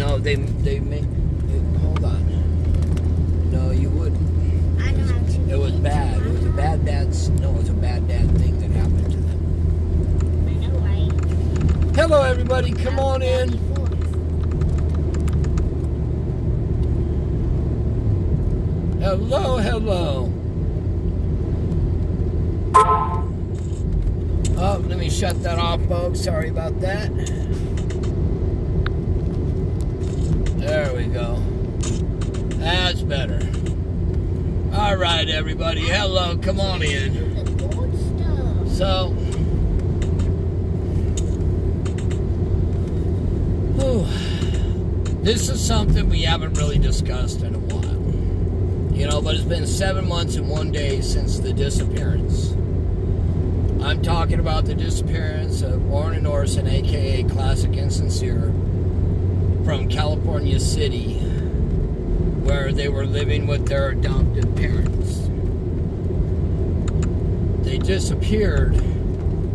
No, they make. Hold on. No, you wouldn't. I know how to. It was bad. It was a bad thing that happened to them. I know, right? Hello, everybody. Come on in. Hello, hello. Oh, let me shut that off, folks. Sorry about that. There we go. That's better. All right, everybody. Hello. Come on in. So, this is something we haven't really discussed in a while. You know, but it's been 7 months and 1 day since the disappearance. I'm talking about the disappearance of Warren and Orson, a.k.a. Classic and Sincere, from California City, where they were living with their adoptive parents. They disappeared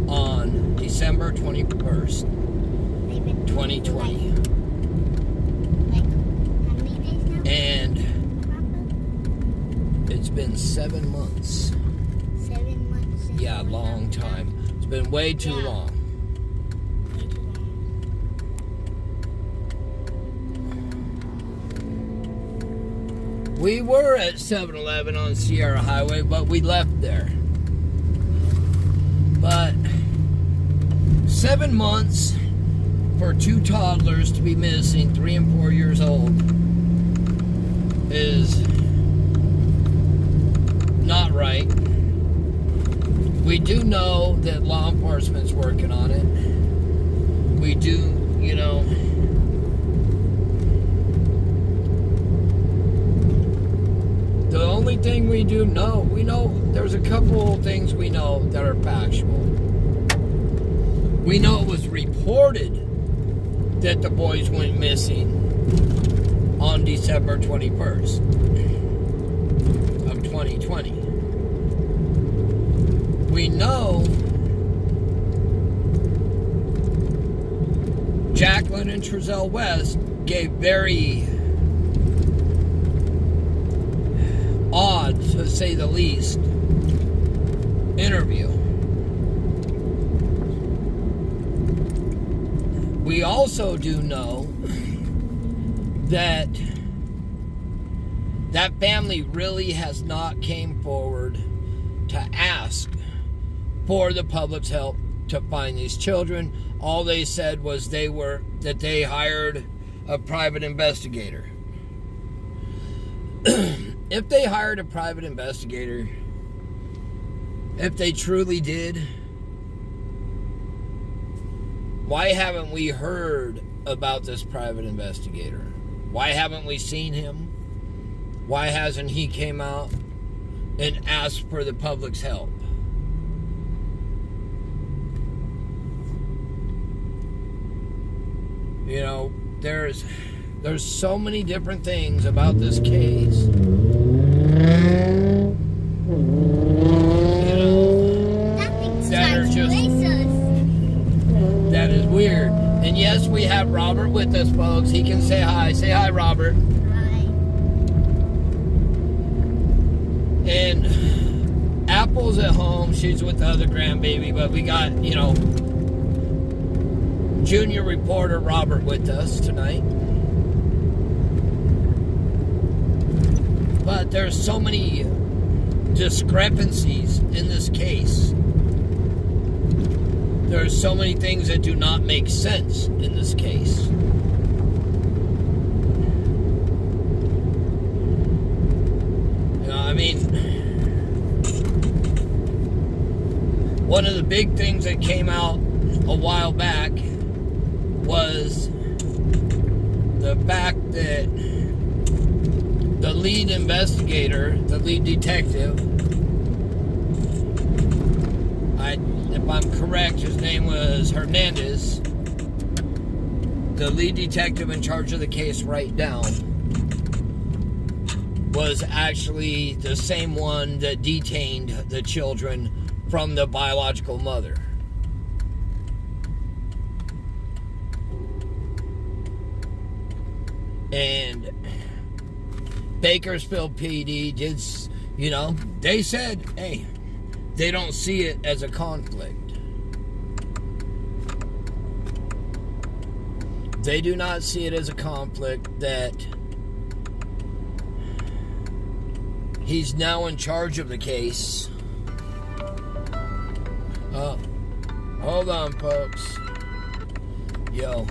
on December 21st, 2020. And it's been 7 months. 7 months. Yeah, long time. It's been way too long. Way too long. We were at 7-Eleven on Sierra Highway, but we left there. But 7 months for 2 toddlers to be missing, 3 and 4 years old, is not right. We do know that law enforcement's working on it. We do, you know, the only thing we do know, we know there's a couple things we know that are factual. We know it was reported that the boys went missing on December 21st of 2020. We know Jacqueline and Trezell West gave very odd, to say the least, interview. We also do know that that family really has not came forward to ask for the public's help to find these children. All they said was that they hired a private investigator. If they hired a private investigator, if they truly did, why haven't we heard about this private investigator? Why haven't we seen him? Why hasn't he came out and asked for the public's help? You know, there's so many different things about this case. You know, that are just, that is weird. And yes, we have Robert with us, folks. He can say hi. Say hi, Robert. Hi. And Apple's at home. She's with the other grandbaby. But we got, you know, junior reporter Robert with us tonight. But there's so many discrepancies in this case. There's so many things that do not make sense in this case. You know, I mean, one of the big things that came out a while back was the fact that the lead investigator, the lead detective, if I'm correct, his name was Hernandez, the lead detective in charge of the case right now, was actually the same one that detained the children from the biological mother. And Bakersfield PD did, they said, hey, they don't see it as a conflict. They do not see it as a conflict that he's now in charge of the case. Oh, hold on, folks. Yo.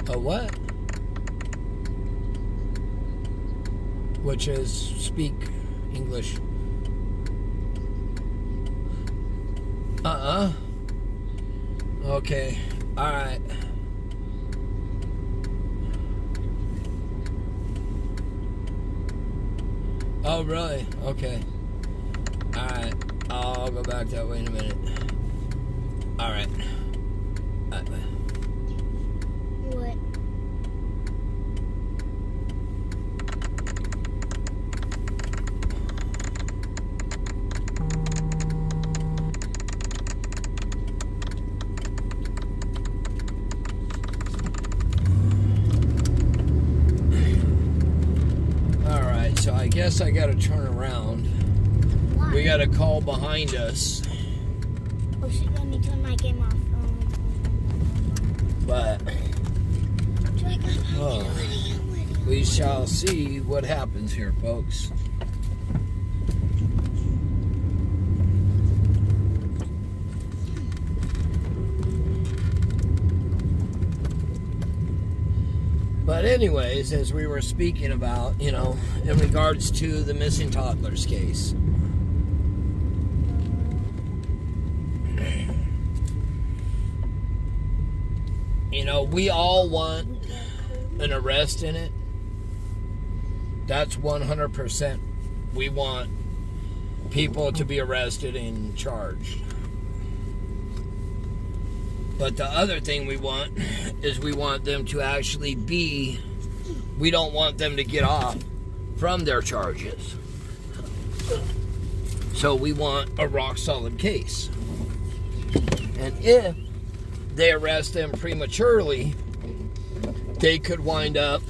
A what? Which is speak English. Okay. Alright. Oh, really? Okay. Alright. I'll go back that way in a minute. Alright. What? Alright, so I guess I gotta turn around. Why? We got a call behind us. Oh, shit, let me turn my game off. But we shall see what happens here, folks. But anyways, as we were speaking about, in regards to the missing toddlers case. We all want an arrest in it. That's 100%. We want people to be arrested and charged. But the other thing we want is we want them to actually we don't want them to get off from their charges. So we want a rock solid case. And if they arrest them prematurely, they could wind up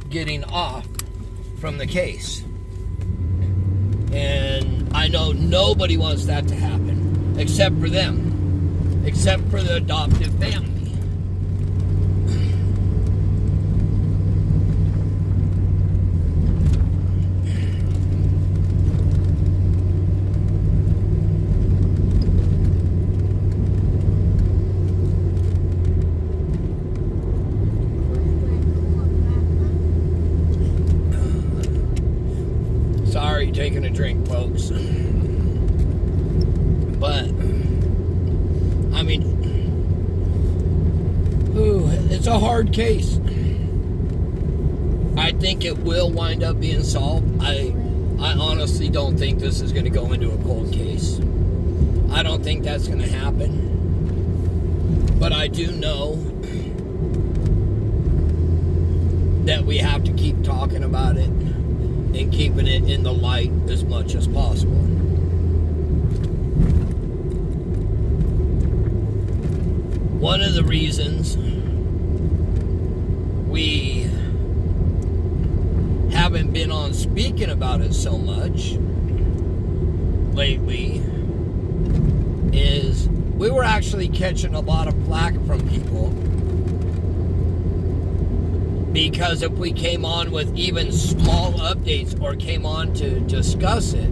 getting off from the case. And I know nobody wants that to happen, except for them, except for the adoptive family. Taking a drink, folks. But I mean, it's a hard case. I think it will wind up being solved. I honestly don't think this is going to go into a cold case. I don't think that's going to happen. But I do know that we have to keep talking about it and keeping it in the light as much as possible. One of the reasons we haven't been on speaking about it so much lately is we were actually catching a lot of flack from people. Because if we came on with even small updates or came on to discuss it,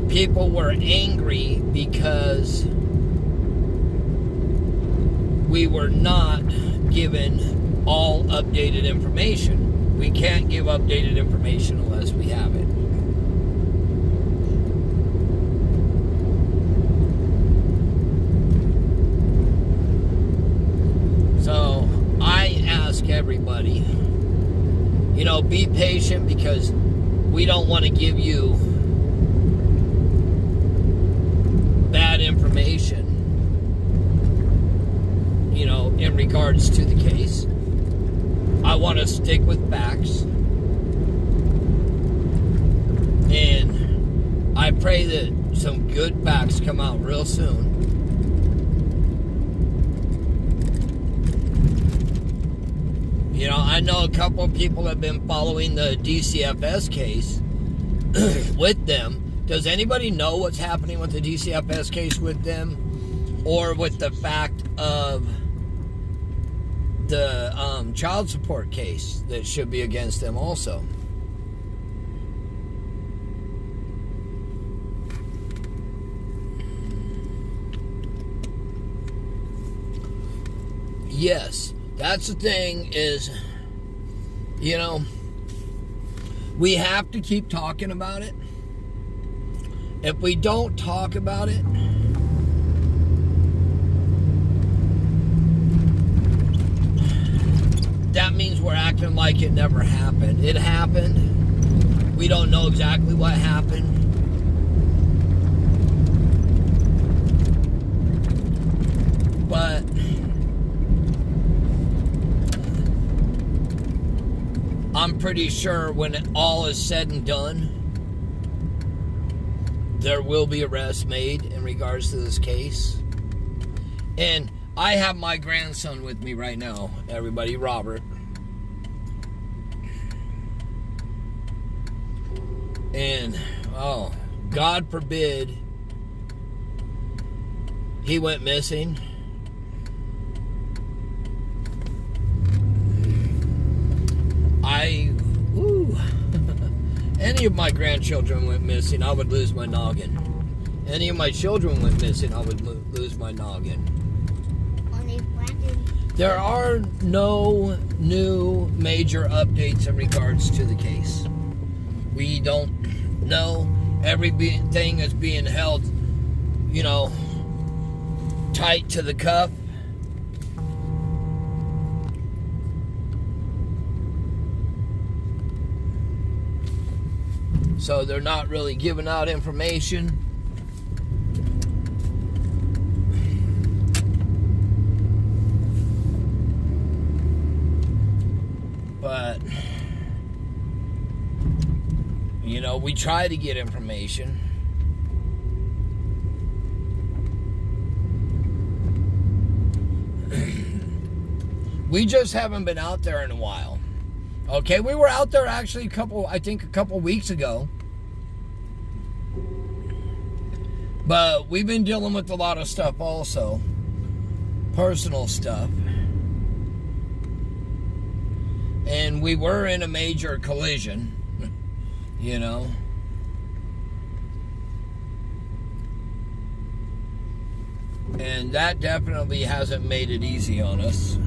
people were angry because we were not given all updated information. We can't give updated information unless we have it. So I ask everybody, be patient, because we don't want to give you bad information, in regards to the case. I want to stick with facts. And I pray that some good facts come out real soon. I know a couple of people have been following the DCFS case with them. Does anybody know what's happening with the DCFS case with them? Or with the fact of the child support case that should be against them also? Yes, that's the thing is, we have to keep talking about it. If we don't talk about it, that means we're acting like it never happened. It happened. We don't know exactly what happened. But I'm pretty sure when it all is said and done, there will be arrests made in regards to this case. And I have my grandson with me right now, everybody, Robert. And, God forbid he went missing. Any of my grandchildren went missing, I would lose my noggin. Any of my children went missing, I would lose my noggin. There are no new major updates in regards to the case. We don't know. Everything is being held, tight to the cuff. So they're not really giving out information. But, we try to get information. We just haven't been out there in a while. Okay, we were out there actually a couple weeks ago. But we've been dealing with a lot of stuff also. Personal stuff. And we were in a major collision, And that definitely hasn't made it easy on us.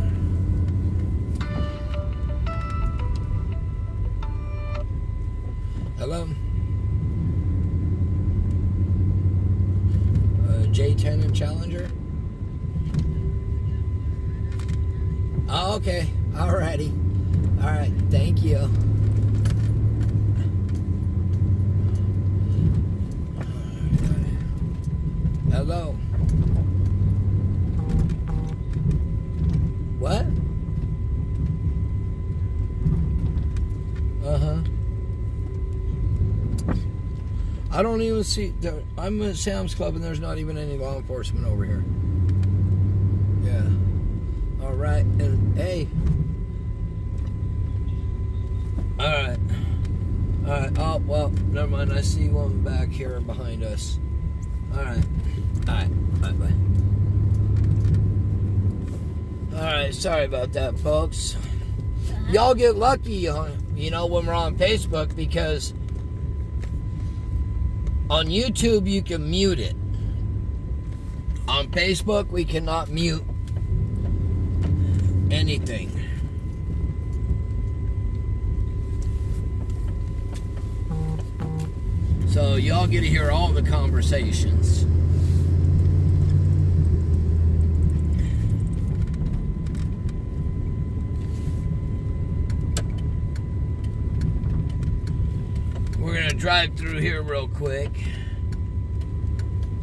Hello? J10 and Challenger? Oh, okay. Alrighty. Alright, thank you. Hello? What? I don't even see... I'm at Sam's Club and there's not even any law enforcement over here. Yeah. Alright, and hey. Alright. Alright, oh, well, never mind. I see one back here behind us. Alright. Alright, bye. Alright, sorry about that, folks. Y'all get lucky, when we're on Facebook, because on YouTube you can mute it. On Facebook we cannot mute anything. So y'all get to hear all the conversations. We're going to drive through here real quick.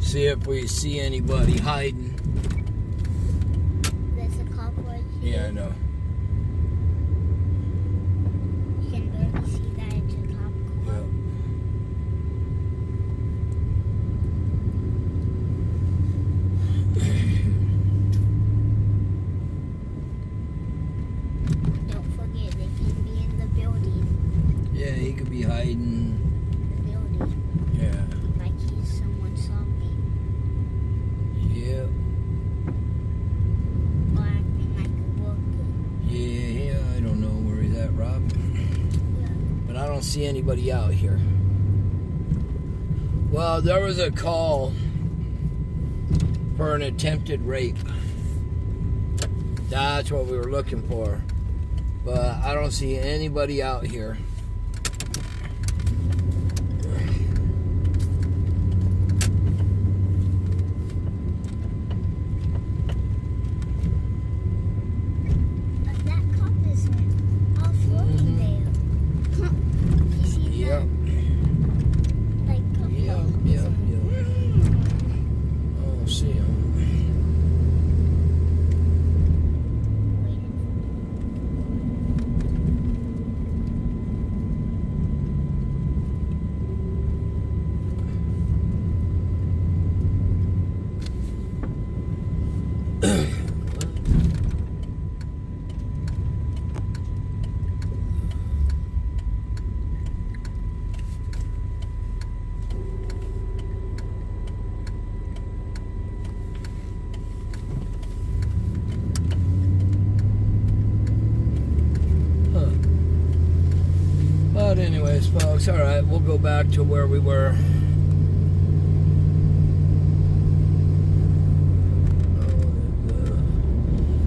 See if we see anybody hiding. There's a cop right here. Yeah, I know. You can barely see that it's a cop car. Yeah. Don't see anybody out here. Well, there was a call for an attempted rape. That's what we were looking for. But I don't see anybody out here. That cop is off working there. You see that? Like, cop Yep. Oh, see him. But anyways, folks, all right, we'll go back to where we were.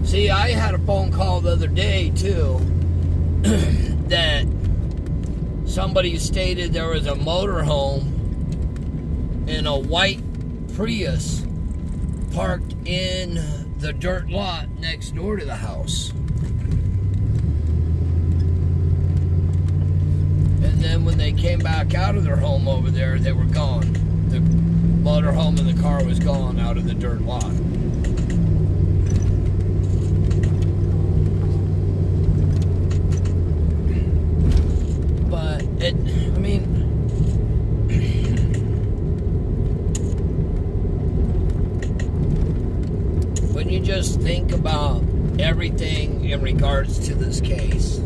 See, I had a phone call the other day, too, that somebody stated there was a motorhome in a white Prius parked in the dirt lot next door to the house. And then when they came back out of their home over there, they were gone. The motorhome and the car was gone out of the dirt lot. But I mean, when you just think about everything in regards to this case,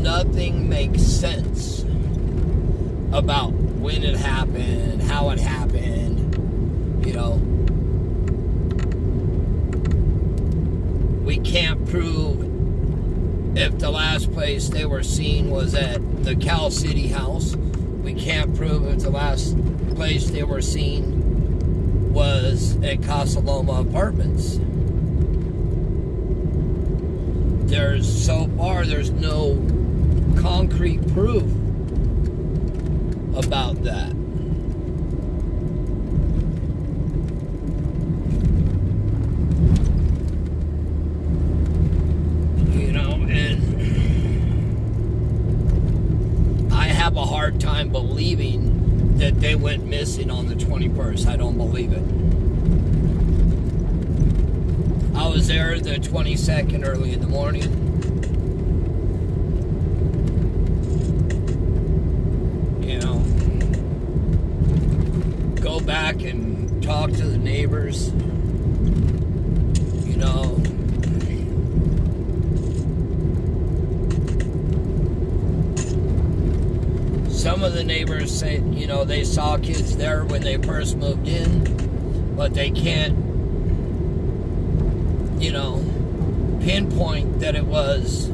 nothing makes sense about when it happened, how it happened, you know. We can't prove if the last place they were seen was at the Cal City house. We can't prove if the last place they were seen was at Casa Loma Apartments. So far, there's no concrete proof about that. You know, and I have a hard time believing that they went missing on the 21st. I don't believe it. I was there the 22nd early in the morning. Go back and talk to the neighbors, you know. Some of the neighbors say, you know, they saw kids there when they first moved in, but they can't, you know, pinpoint that it was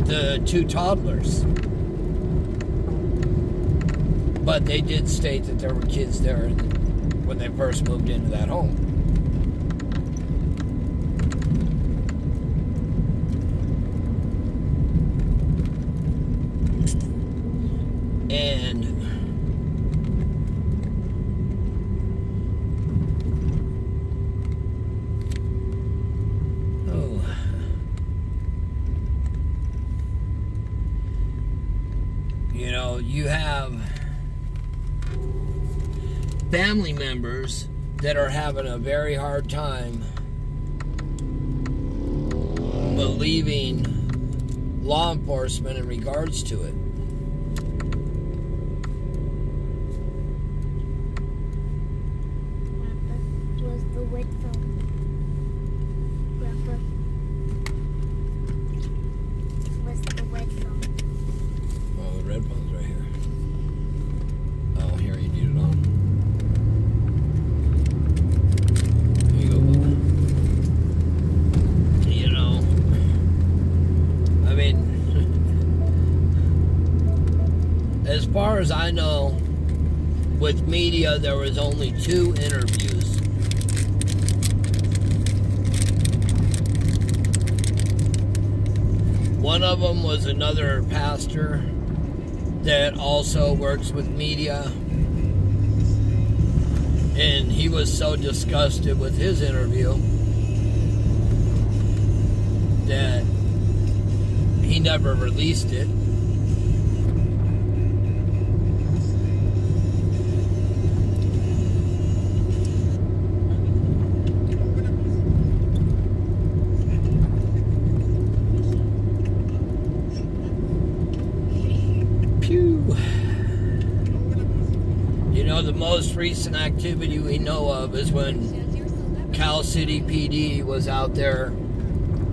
the two toddlers. But they did state that there were kids there when they first moved into that home. And you know, you have family members that are having a very hard time believing law enforcement in regards to it. was the red phone. Grandpa, was the red phone. Oh, the red phone's right here. Oh, here, you need it on. Here you go, Bubba. as far as I know, with media, there was only 2 interviews. One of them was another pastor that also works with media. And he was so disgusted with his interview that he never released it. The most recent activity we know of is when Cal City PD was out there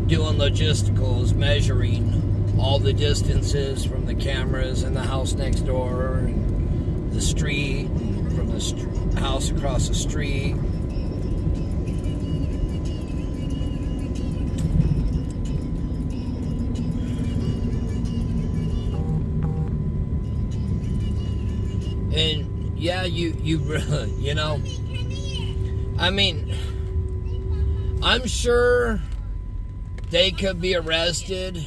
doing logisticals, measuring all the distances from the cameras in the house next door and the street, and from the house across the street. And yeah, you really, you know, I mean, I'm sure they could be arrested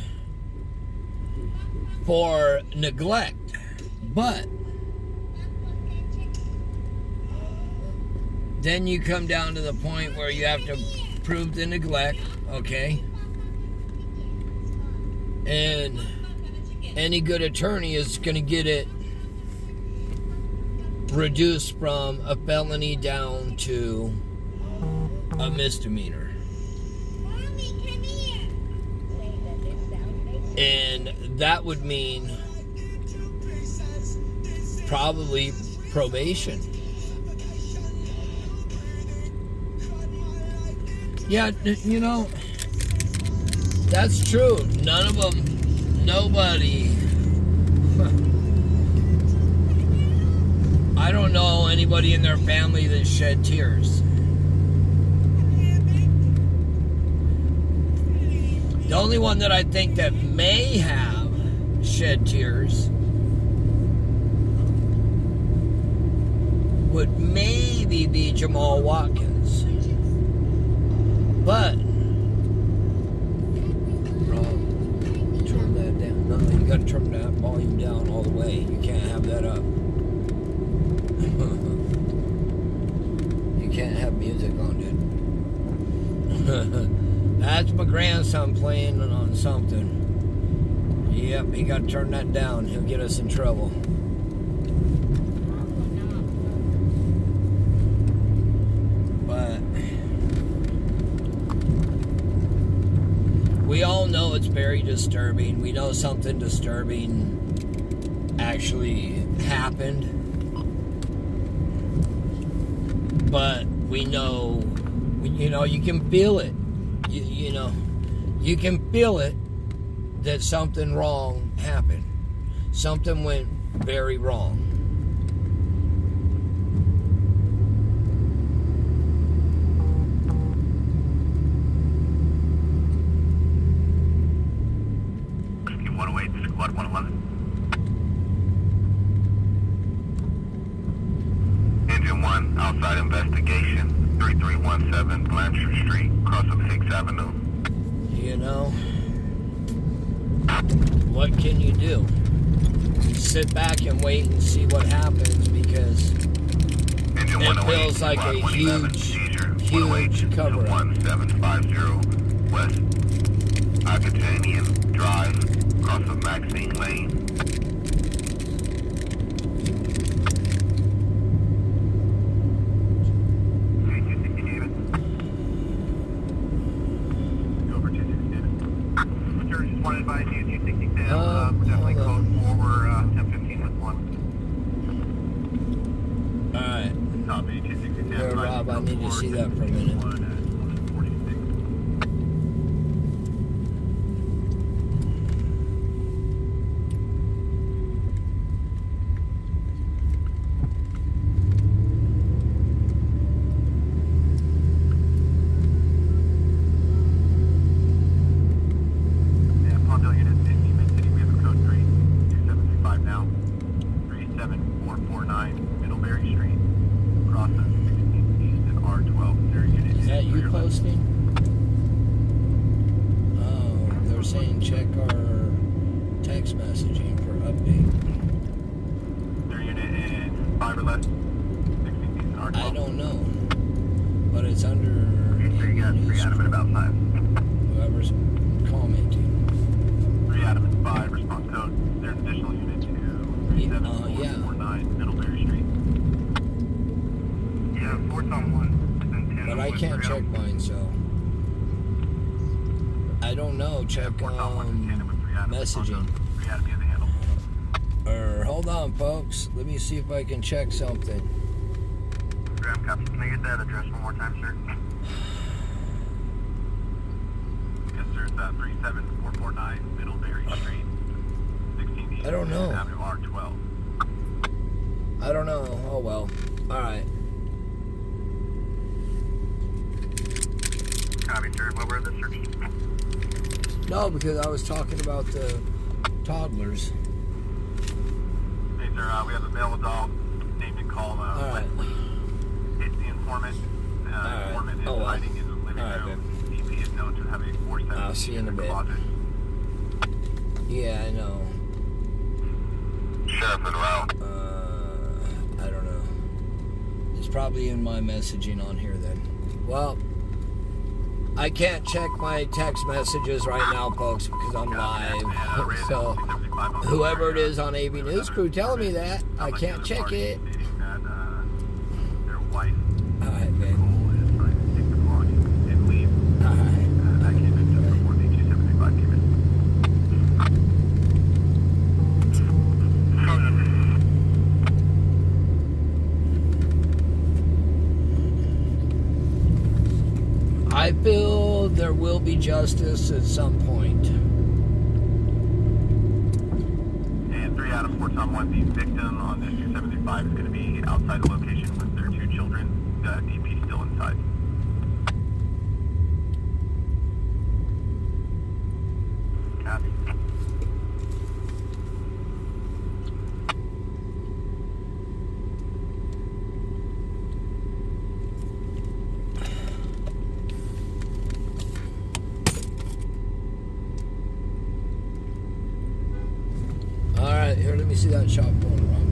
for neglect, but then you come down to the point where you have to prove the neglect, okay? And any good attorney is going to get it reduced from a felony down to a misdemeanor. And that would mean probably probation. Yeah, you know, that's true. None of them, nobody. I don't know anybody in their family that shed tears. The only one that I think that may have shed tears would maybe be Jamal Watkins. But Rob, turn that down. No, you gotta turn that volume down all the way. You can't have that up. You can't have music on, dude. That's my grandson playing on something. Yep, he got to turn that down. He'll get us in trouble. But we all know it's very disturbing. We know something disturbing actually happened. But we know, you know, you can feel it. You know, you can feel it that something wrong happened. Something went very wrong. You want to wait, Squad 111? Engine 1, outside investigation, 3317 Blanchard Street, cross of 6th Avenue. You know, what can you do? Sit back and wait and see what happens, because it feels like a huge cover-up. 1750 West Aquitanian Drive, cross of Maxine Lane. Rob, I need to see that for a minute. 449 Middlebury Street, cross of 16th East and R12. Their unit Is that you clear left. posting? Oh, they're saying check our text messaging for update. Their unit is 5 or less, 16th East and R12. I don't know, but it's under So you got 3 Adam at about 5. whoever's commenting. 3 Adam at 5, response code. There's an additional unit to Yeah. 37449 Middlebury Street. Yeah, 4's on 1. But I can't check mine, so I don't know. Check messaging. 3 Adam, you have the handle. Or hold on, folks. Let me see if I can check something. Graham, copy. Can I get that address one more time, sir? Yes, sir. It's 37449 Middlebury Street, 16th East I don't know. Avenue R12. I don't know. Oh well. All right. Copy, sir. What were the searches? No, because I was talking about the toddlers. Hey, sir. We have a male adult named and call. All right. It's the informant. right. Informant is Oh, well. hiding in the living All right, room. DP is known to have a 470 I'll see you in a bit. closet. Yeah, I know. Sheriff en route. I don't know. It's probably in my messaging on here then. Well, I can't check my text messages right now, folks, because I'm live. So, whoever it is on AV News Crew telling me that, I can't check it. Their wife, All right, man. Nicole, is trying to take the belongings and leave. All right. That came in just before the 275 came in. I feel there will be justice at some point. And 3 out of 4 on 1, the victim on this 275 is going to be outside the location with their 2 children. DP still inside. Copy. All right, here, let me see that shot going around.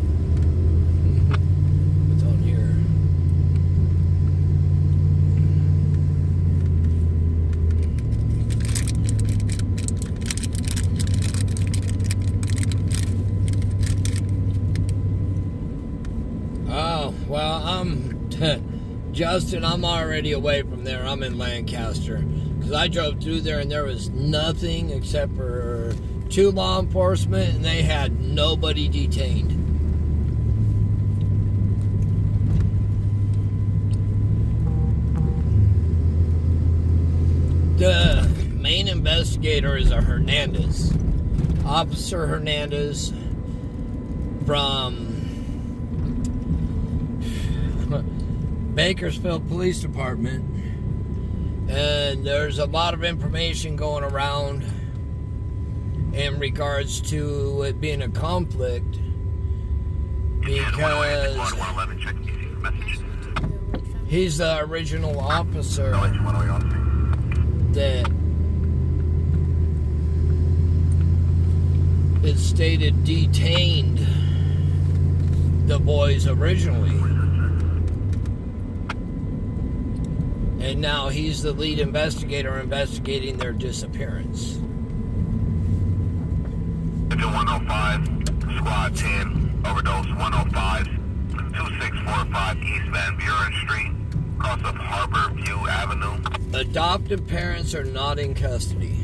What's on here? Oh, well, Justin, I'm already away from there. I'm in Lancaster. Because I drove through there and there was nothing except for 2 law enforcement, and they had nobody detained. The main investigator is a Hernandez. Officer Hernandez from Bakersfield Police Department. And there's a lot of information going around in regards to it being a conflict because he's the original officer that it stated detained the boys originally. And now he's the lead investigator investigating their disappearance. Engine 105, Squad 10, Overdose 105, 2645 East Van Buren Street, cross of Harbor View Avenue. Adoptive parents are not in custody.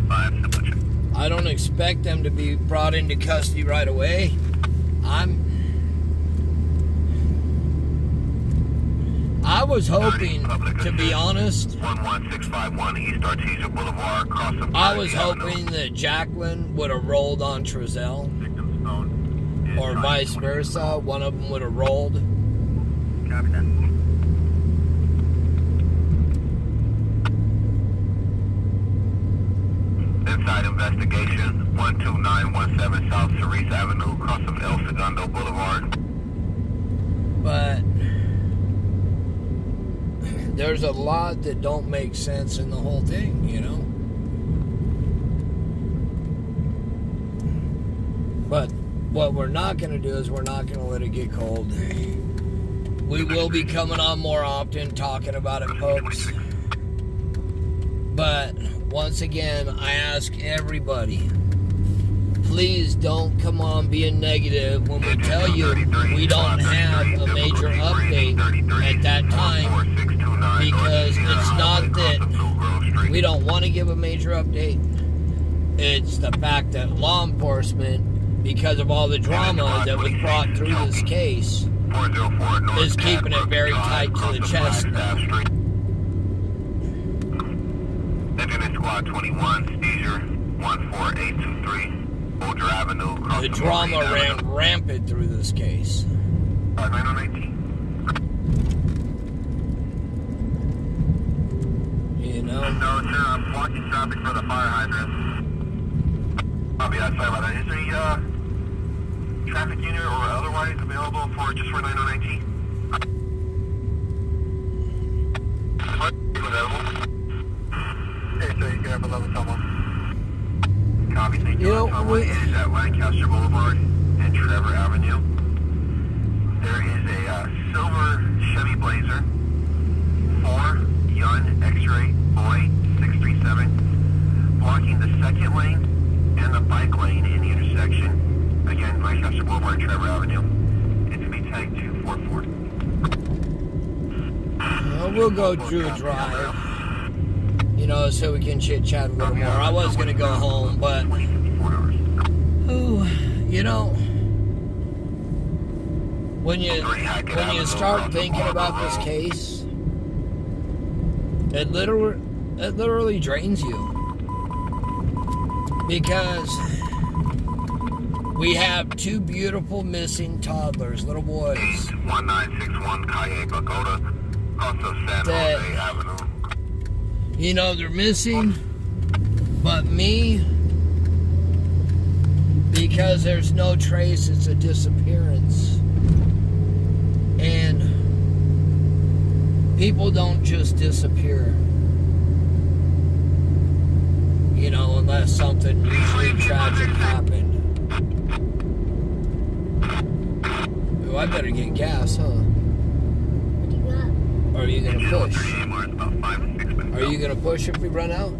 5, simple check. I don't expect them to be brought into custody right away. I was hoping, to be honest, 11651 East Artesia Boulevard, cross of I was hoping that Jacqueline would have rolled on Trezell, Victim's phone. or vice versa. One of them would have rolled. Copy that. Inside investigation, 12917 South Cerise Avenue, cross of El Segundo Boulevard. But there's a lot that don't make sense in the whole thing, you know? But what we're not going to do is we're not going to let it get cold. We will be coming on more often talking about it, folks. But once again, I ask everybody, please don't come on being negative when we tell you we don't have a major update at that time, because it's not that we don't want to give a major update. It's the fact that law enforcement, because of all the drama that was brought through this case, is keeping it very tight to the chest now. Squad 21, seizure 14823, Boulder Avenue. The drama ran rampant through this case. 919. You know? No, sir, I'm blocking traffic for the fire hydrant. Sorry about that. Is there any traffic unit or otherwise available for just for 919? Available? Okay, so you can have another someone. Copy, thank you. Someone is at Lancaster Boulevard and Trevor Avenue. There is a silver Chevy Blazer, 4 Yun X-ray Boy 637, blocking the second lane and the bike lane in the intersection. Again, Lancaster Boulevard, Trevor Avenue. It's to be tagged 244. We'll go Drew Drive, you know, so we can chit chat a little more. I was going to go home, but, you know, when you start thinking about this case, it literally drains you, because we have two beautiful missing toddlers, little boys. 1961 Cayenne Pagoda, also San Jose Avenue. You know, they're missing, but me, because there's no trace, it's a disappearance. And people don't just disappear, you know, unless something usually tragic happened. Oh, I better get gas, huh? What do you got? Or are you going to push? About 5 and 6 minutes. Are you going to push if we run out?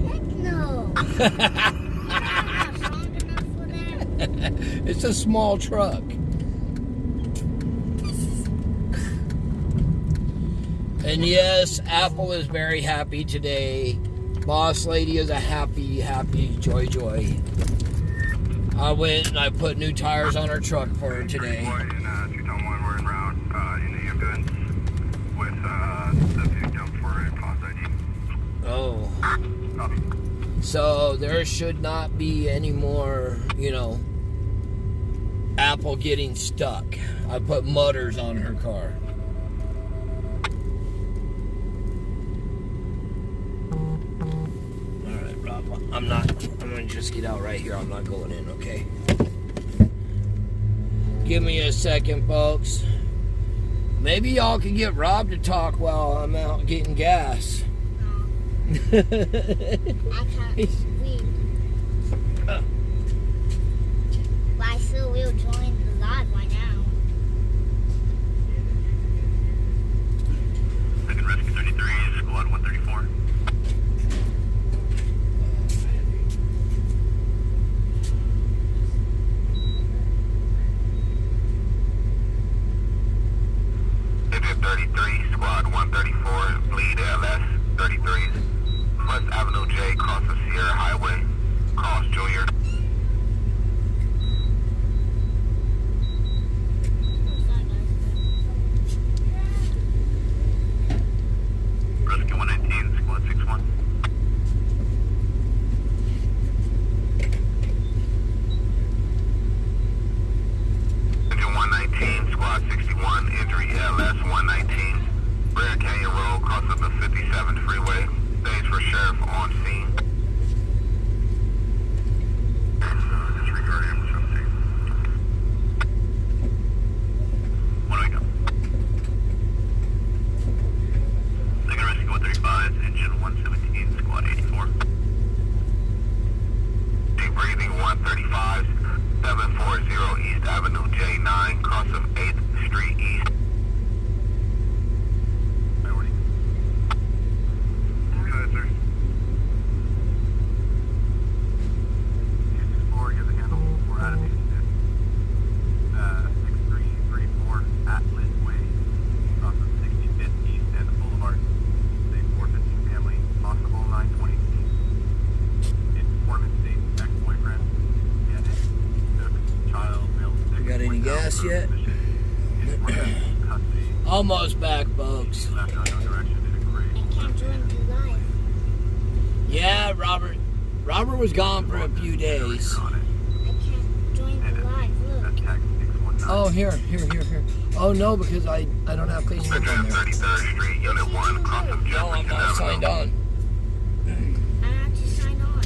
Heck no. I'm not strong enough for that. It's a small truck. And yes, Apple is very happy today. Boss Lady is a happy joy. I went and I put new tires on her truck for her today. And 211, we're en route in the ambulance with the victim for a cost ID. Oh. Copy. So there should not be any more, you know, Apple getting stuck. I put mutters on her car. Alright, Rob, I'm gonna just get out right here. I'm not going in, okay? Give me a second, folks. Maybe y'all can get Rob to talk while I'm out getting gas. I can't read. But I still will join the live right now. Second Rescue 33, Squad 134. Agent 33, Squad 134, lead LS 33s. West Avenue J, cross the Sierra Highway, cross Junior. Rescue 119, Squad 61. Agent 119, Squad 61, entry LS 119, Rare Canyon Road, cross up the 57th freeway. Thanks for Sheriff on scene. 135, 740 East Avenue J9, cross of 8th Street East. Priority. Go ahead, sir. 264, give the handle. We're out of these. 6334 Atlas Way, cross of 65th East and the Boulevard. State 415 family, possible 920. Informant state ex-boyfriend. Child, male. You got any gas yet? Almost back, folks. I can't join the live. Yeah, Robert. Robert was gone for a few days. I can't join the live. Look. Oh, here. Oh, no, because I don't have Facebook on there. 33rd Street, Unit 1, cross of No, I'm Jefferson not signed Avenue. on. I have to sign on.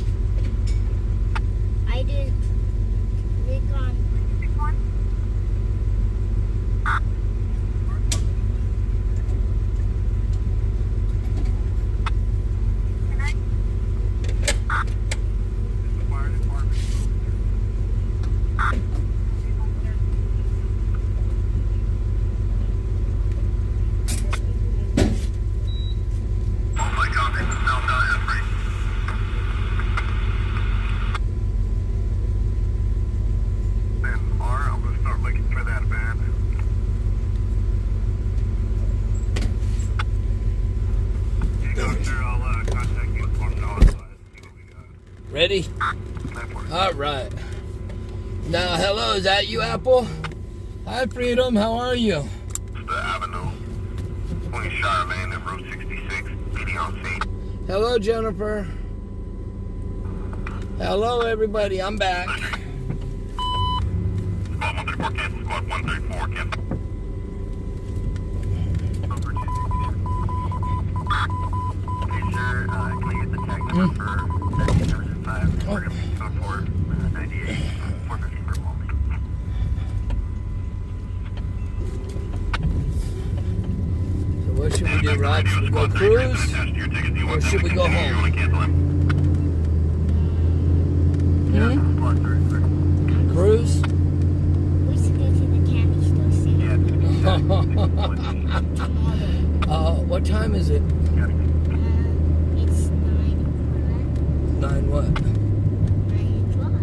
I did click on. Ready? All right. Now, hello, is that you, Apple? Hi, Freedom. How are you? The Avenue, 20 Charlemagne and Route 66, PD on scene. Hello, Jennifer. Hello, everybody. I'm back. Squad 134, cancel. Squad 134, cancel. Hey, sir, can I get the tag number for 775? We're going to be going for 98, 450 for a moment. So what should we do, Rob? Should we go cruise? Or should we go home? Cruise? We should go to the candy store soon. What time is it? It's 9 what? 9 o'clock.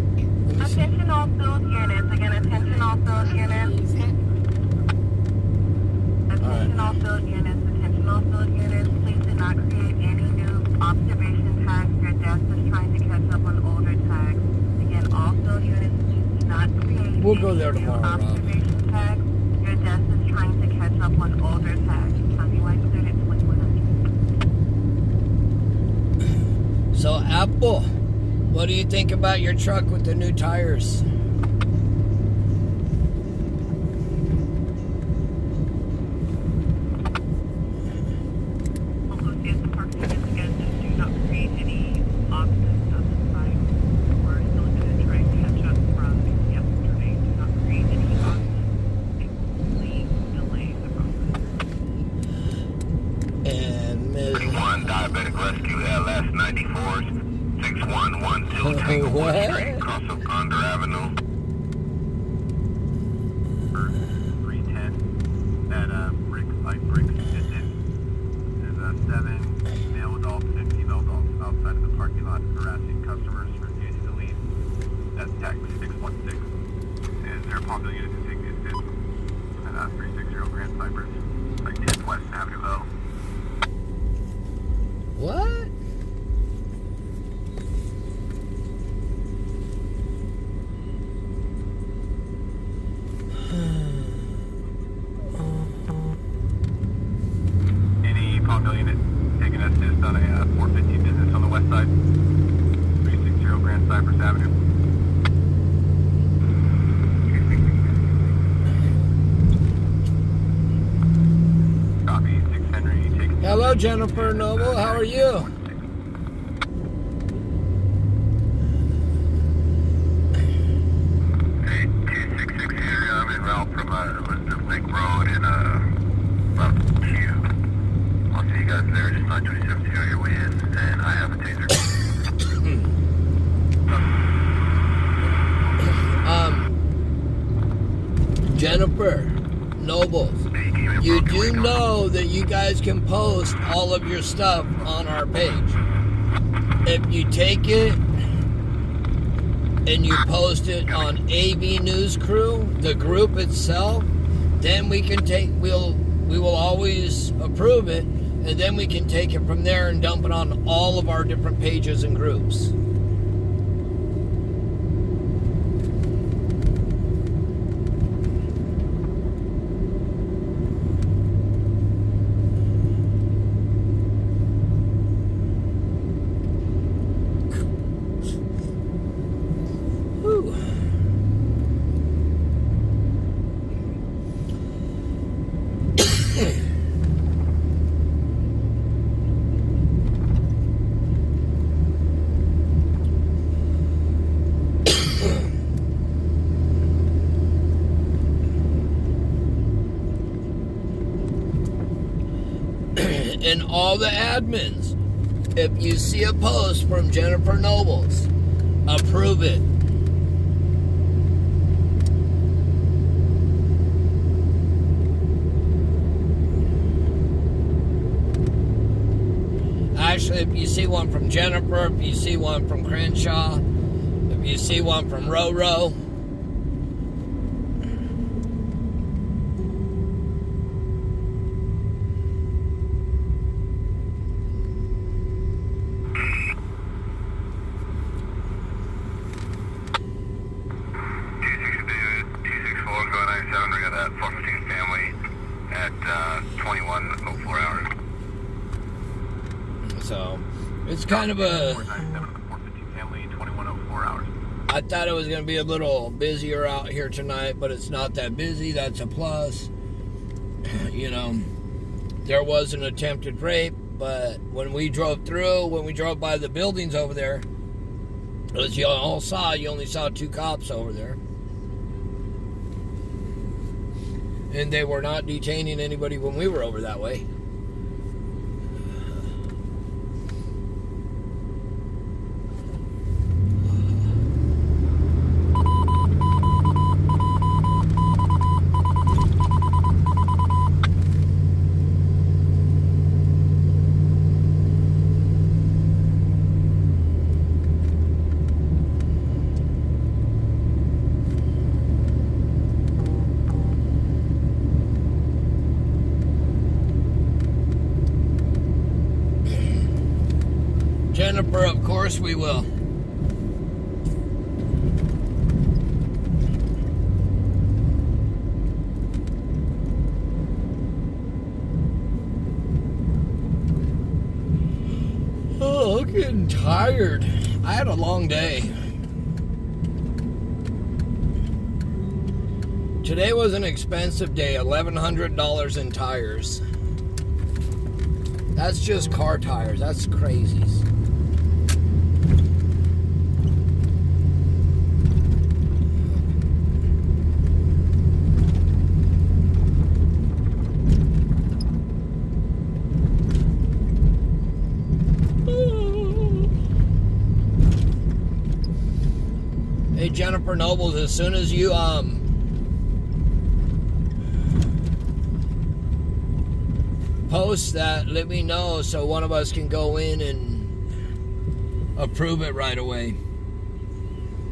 Attention all field units. Again, attention all field units. Attention all field units. Attention all field units. Please do not create any new observation tags. Your desk is trying to catch up on older tags. Again, all field units, please do not create We'll go there any new tomorrow, Rob. observation tags. Your desk is trying to catch up on older tags. Countywide cleared at 2100. So, Apple, what do you think about your truck with the new tires? Associates participants again, do not create any obstacles on the side. We're still going to try and catch up from yesterday. Do not create any obstacles. Please delay the process. And Ms. 31 Diabetic Rescue LS 94s, 6112 Tanglewood What? Street, cross of Ponder Avenue. 310 at Bricks Kitchen. There's 7 male adults and female adults outside of the parking lot harassing customers, refusing to leave. That's tag 616. Is there a possible unit to take the assist? And 360 Grand Cypress, like 10 West Avenue O. What? Any Palmdale unit taking assist on a 415 business on the west side? 360 Grand Cypress Avenue. Copy, 6 Henry taking... Hello, Jennifer Noble. How are you? Hey, 266 here. I'm en route from Elizabeth Lake Road and about 2. I'll see you guys there. Just 927 on your way in, and I have a taser. Jennifer Nobles, you do know that you guys can post all of your stuff on our page. If you take it and you post it on AV News Crew, the group itself, then we will always approve it, and then we can take it from there and dump it on all of our different pages and groups. And all the admins, if you see a post from Jennifer Nobles, approve it. Actually, if you see one from Jennifer, if you see one from Crenshaw, if you see one from Roro, so it's kind of a... I thought it was going to be a little busier out here tonight, but it's not that busy. That's a plus. You know, there was an attempted rape, but when we drove by the buildings over there, as you all saw, you only saw 2 cops over there. And they were not detaining anybody when we were over that way. Jennifer, of course we will. Oh, I'm getting tired. I had a long day. Today was an expensive day, $1,100 in tires. That's just car tires. That's crazies. Hey, Jennifer Nobles, as soon as you post that, let me know so one of us can go in and approve it right away.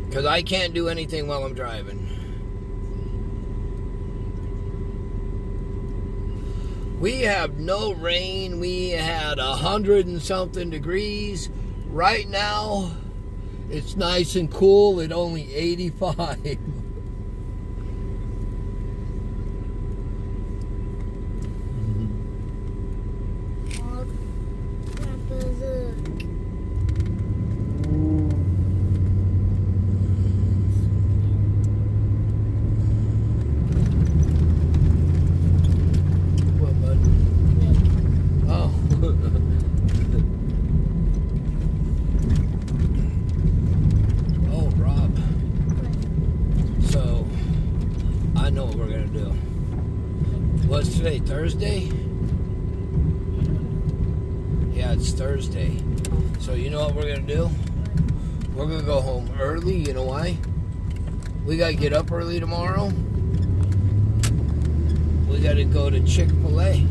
Because I can't do anything while I'm driving. We have no rain. We had 100 and something degrees. Right now, it's nice and cool at only 85. What's today, Thursday? Yeah, it's Thursday. So you know what we're going to do? We're going to go home early. You know why? We got to get up early tomorrow. we got to go to Chick-fil-A.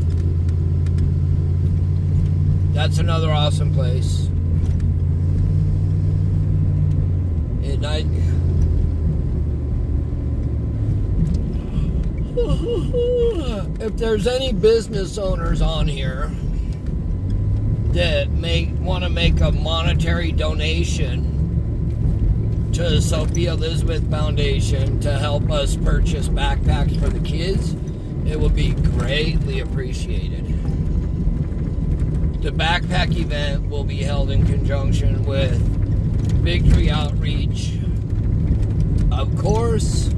That's another awesome place. And if there's any business owners on here that want to make a monetary donation to the Sophia Elizabeth Foundation to help us purchase backpacks for the kids, it would be greatly appreciated. The backpack event will be held in conjunction with Victory Outreach, of course,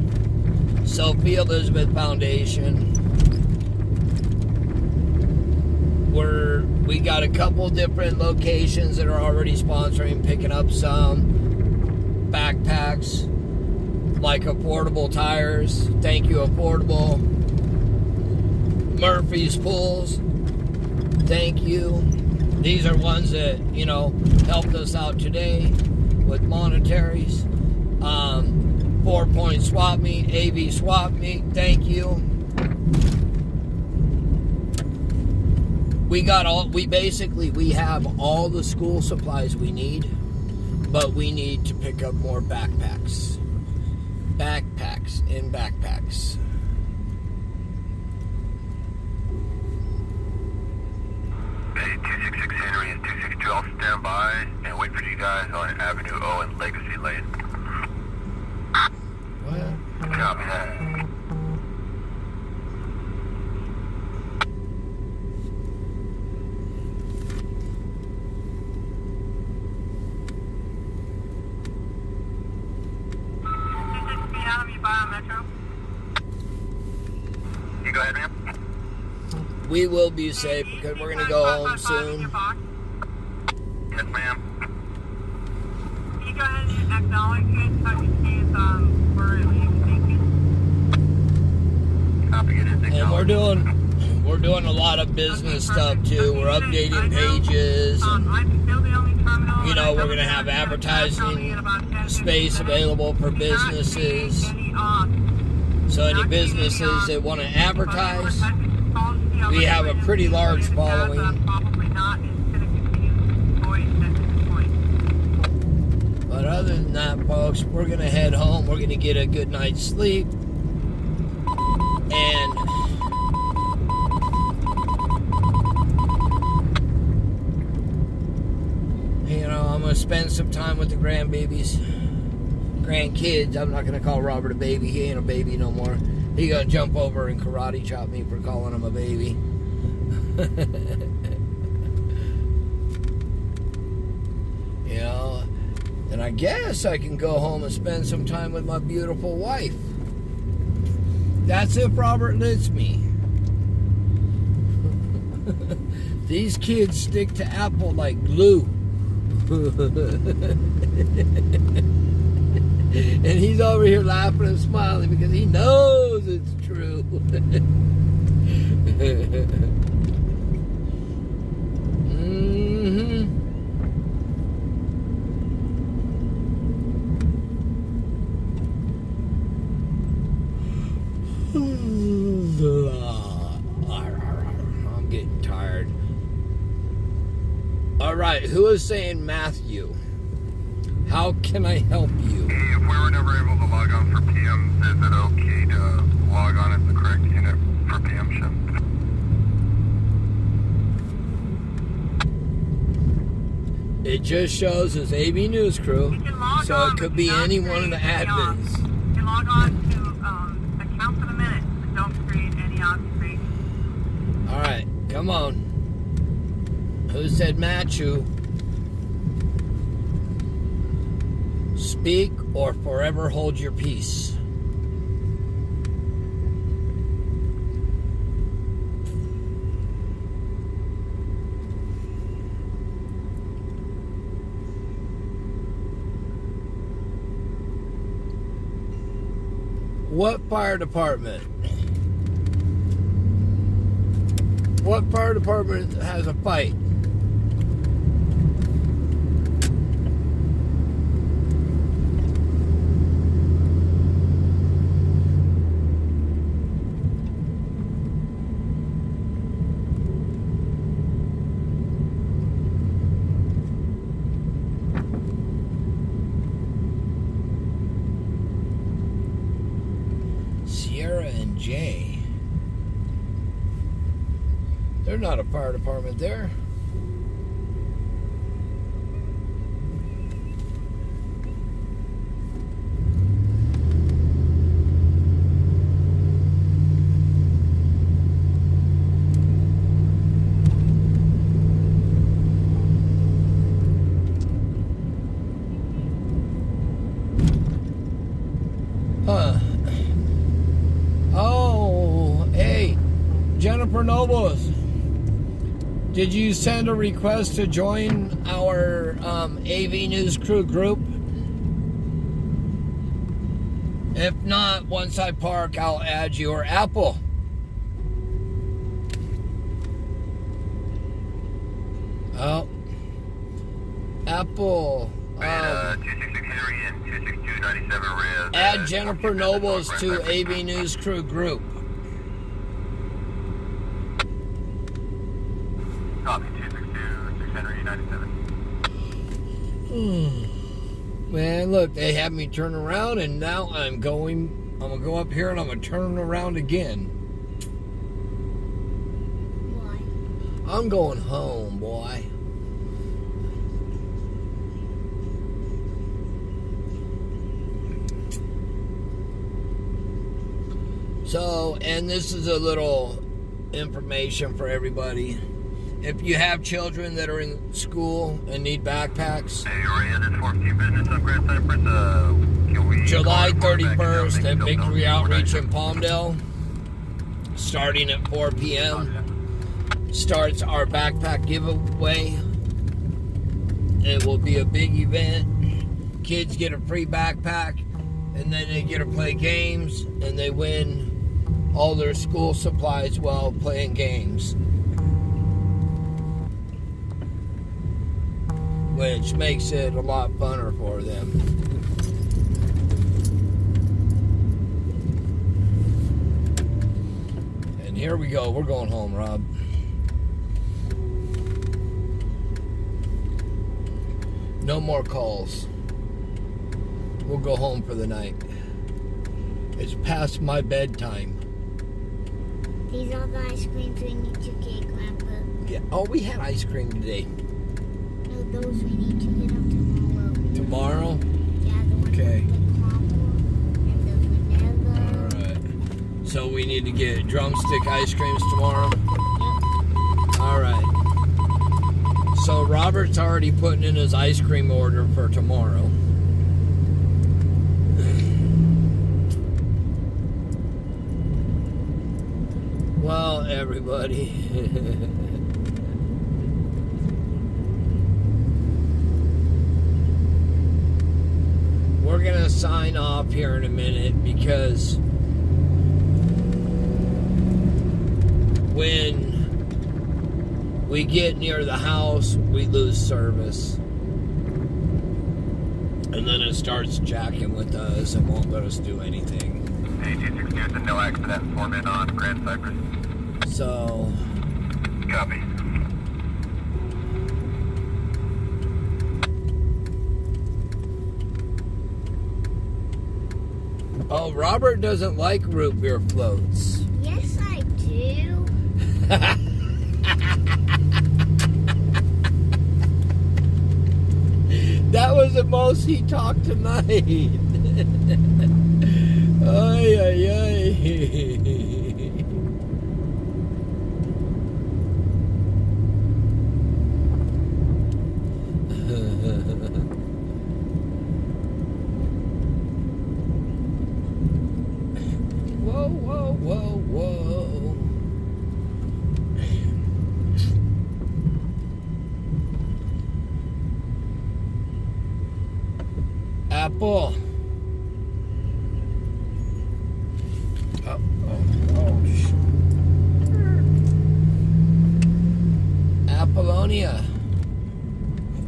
Sophia Elizabeth Foundation. We got a couple different locations that are already sponsoring, picking up some backpacks, like Affordable Tires. Thank you, Affordable. Murphy's Pools. Thank you. These are ones that, helped us out today with monetaries. 4 Point Swap Meet, AV Swap Meet. Thank you. We have all the school supplies we need, but we need to pick up more backpacks. Backpacks and backpacks. Hey, 266 Henry and 262, I'll stand by and wait for you guys on Avenue O and Legacy Lane. What? Copy that. You go ahead, ma'am. We will be safe because we're going to go home soon. Yes, ma'am. Can you go ahead and acknowledge it so you see where it leaves? Thank you. Copy it. And we're doing a lot of business stuff too. We're updating pages. And, I'm still the only terminal. we're going to have advertising space available for businesses. So any businesses that want to advertise, we have a pretty large following. But other than that, folks, we're going to head home. We're going to get a good night's sleep. And I'm going to spend some time with the grandkids. I'm not going to call Robert a baby. He ain't a baby no more. He going to jump over and karate chop me for calling him a baby. And I guess I can go home and spend some time with my beautiful wife. That's if Robert lets me. These kids stick to Apple like glue. And he's over here laughing and smiling because he knows it's true. I'm getting tired. All right, who is saying Matthew? How can I help you? Hey, if we were never able to log on for PMs, is it okay to log on as the correct unit for PM shift? It just shows as AV News Crew, so it could be any one of the admins. You can log on to account for the minute, but don't create any observations. All right, come on. Who said Matthew? Speak or forever hold your peace. What fire department? What fire department has a fight? There's not a fire department there. Huh. Oh, hey, Jennifer Nobles. Did you send a request to join our AV News Crew group? If not, once I park, I'll add you. Or Apple. Oh. Apple. 266 Henry and 26297 Red. Add Jennifer Nobles to AV News Crew group. Copy, 262 Henry 97. Man, look, they have me turn around, and now I'm gonna go up here and I'm gonna turn around again. Why? I'm going home, boy. So, and this is a little information for everybody. If you have children that are in school and need backpacks, Hey, Rand, it's 14 business on Grand Cypress. Can we July call it back 31st and at don't Victory know. Outreach in Palmdale, starting at 4 p.m. starts our backpack giveaway. It will be a big event. Kids get a free backpack, and then they get to play games, and they win all their school supplies while playing games, which makes it a lot funner for them. And here we go. We're going home, Rob. No more calls. We'll go home for the night. It's past my bedtime. These are the ice creams we need to get, Grandpa. Yeah. Oh, we had ice cream today. No, those we need to get them tomorrow. Tomorrow? Yeah, the ones Okay. with the caramel and the vanilla. Alright. So we need to get drumstick ice creams tomorrow? Yep. Alright. So Robert's already putting in his ice cream order for tomorrow. Well, everybody. We're going to sign off here in a minute because when we get near the house, we lose service. And then it starts jacking with us and won't let us do anything. Hey, 262, no accident informant on Grand Cypress. So, Copy. oh, Robert doesn't like root beer floats. Yes, I do. That was the most he talked tonight. Ay, ay, ay. Whoa, whoa, whoa, whoa. Apple. Apollonia. I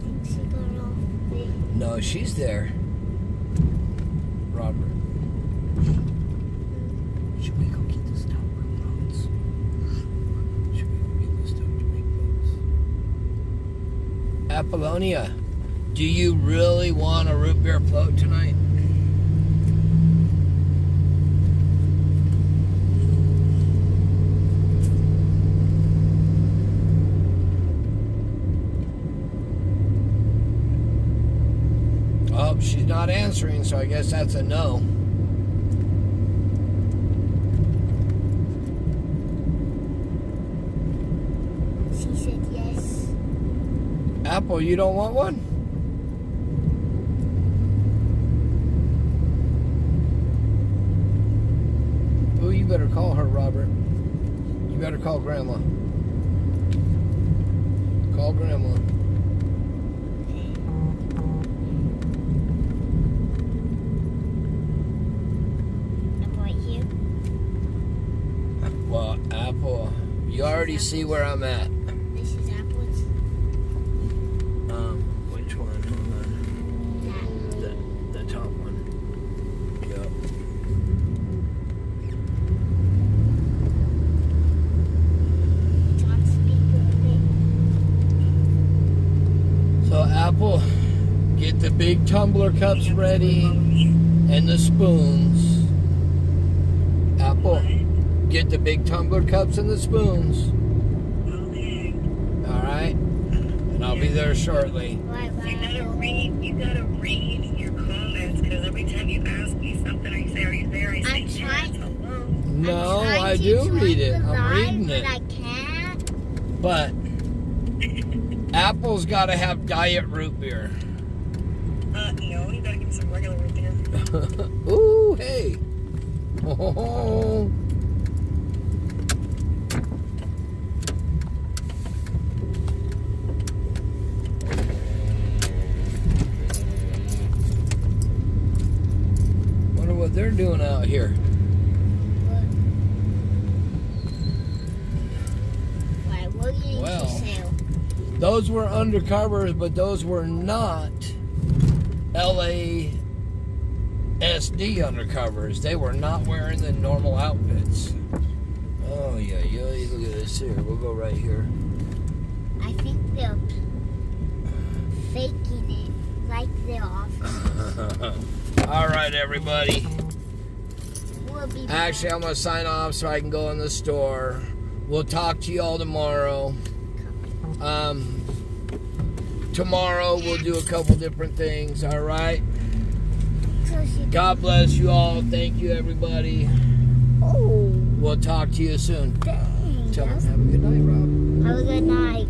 think she got off big. No, she's there. Robert. Should we go get the stuff for floats? Should we go get the stuff to make floats? Apollonia, do you really want a root beer float tonight? answering, so I guess that's a no. She said yes. Apple, you don't want one? Oh, you better call her, Robert. You better call Grandma. Call Grandma. I'm right here. Well, Apple, you already see where I'm at. This is Apple's. Which one? Hold on. The top one. Yep. It's on speaker. So, Apple, get the big tumbler cups ready and the spoons. Apple, get the big tumbler cups and the spoons. Okay. All right? And I'll be there shortly. Right, You gotta read your comments, because every time you ask me something, I say, are you there? I say, I'm trying- yes, hello. No, I'm trying I to do join read it. the I'm live, reading but it. I can't. But Apple's got to have diet root beer. No, you gotta give me some regular root beer. Ooh, hey. Oh. Wonder what they're doing out here. Right, we're getting Well. to sale. Those were undercovers, but those were not LASD undercovers. They were not wearing the normal outfits. Oh, yeah. Look at this here. We'll go right here. I think they're faking it like they're officers. All right, everybody. We'll be back. Actually, I'm going to sign off so I can go in the store. We'll talk to you all tomorrow. Tomorrow we'll do a couple different things, all right? God bless you all. Thank you, everybody. Oh, We'll talk to you soon. dang. Tell them have a good night, Rob. Have a good night.